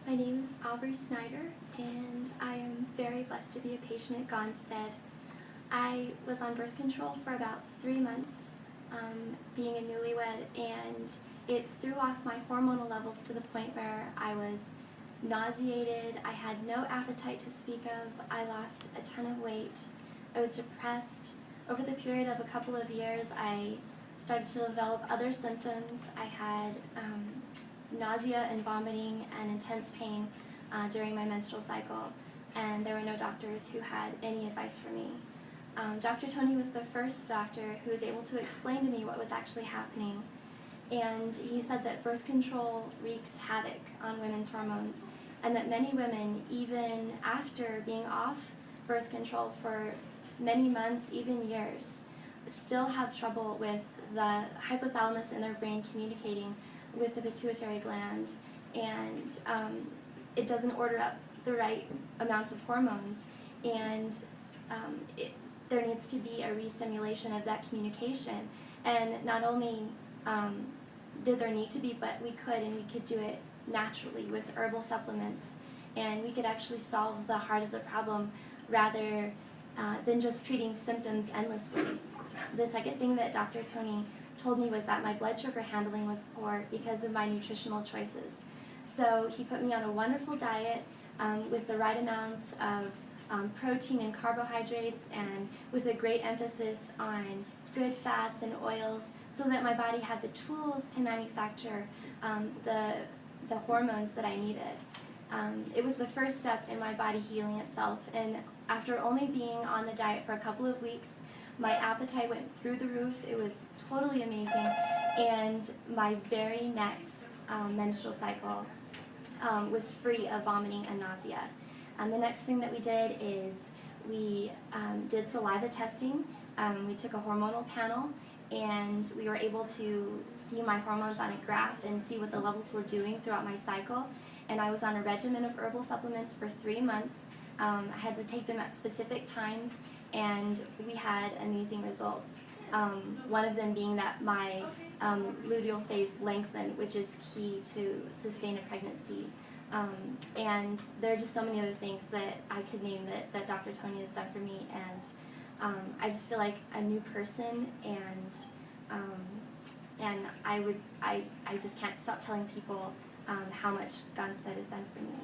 My name is Aubrey Snyder, and I am very blessed to be a patient at Gonstead. I was on birth control for about 3 months, being a newlywed, and it threw off my hormonal levels to the point where I was nauseated, I had no appetite to speak of, I lost a ton of weight, I was depressed. Over the period of a couple of years, I started to develop other symptoms. I had nausea and vomiting and intense pain during my menstrual cycle, and there were no doctors who had any advice for me. Dr. Tony was the first doctor who was able to explain to me what was actually happening, and he said that birth control wreaks havoc on women's hormones, and that many women, even after being off birth control for many months, even years, still have trouble with the hypothalamus in their brain communicating with the pituitary gland, and it doesn't order up the right amounts of hormones, and there needs to be a re-stimulation of that communication. And not only did there need to be, but we could do it naturally with herbal supplements, and we could actually solve the heart of the problem rather than just treating symptoms endlessly. The second thing that Dr. Tony told me was that my blood sugar handling was poor because of my nutritional choices. So he put me on a wonderful diet with the right amounts of protein and carbohydrates, and with a great emphasis on good fats and oils, so that my body had the tools to manufacture the hormones that I needed. It was the first step in my body healing itself, and after only being on the diet for a couple of weeks, my appetite went through the roof. It was totally amazing, and my very next menstrual cycle was free of vomiting and nausea. The next thing that we did is we did saliva testing. We took a hormonal panel, and we were able to see my hormones on a graph and see what the levels were doing throughout my cycle. And I was on a regimen of herbal supplements for 3 months. I had to take them at specific times, and we had amazing results. One of them being that my luteal phase lengthened, which is key to sustain a pregnancy. And there are just so many other things that I could name that Dr. Tony has done for me, and I just feel like a new person, and I just can't stop telling people how much Gonstead has done for me.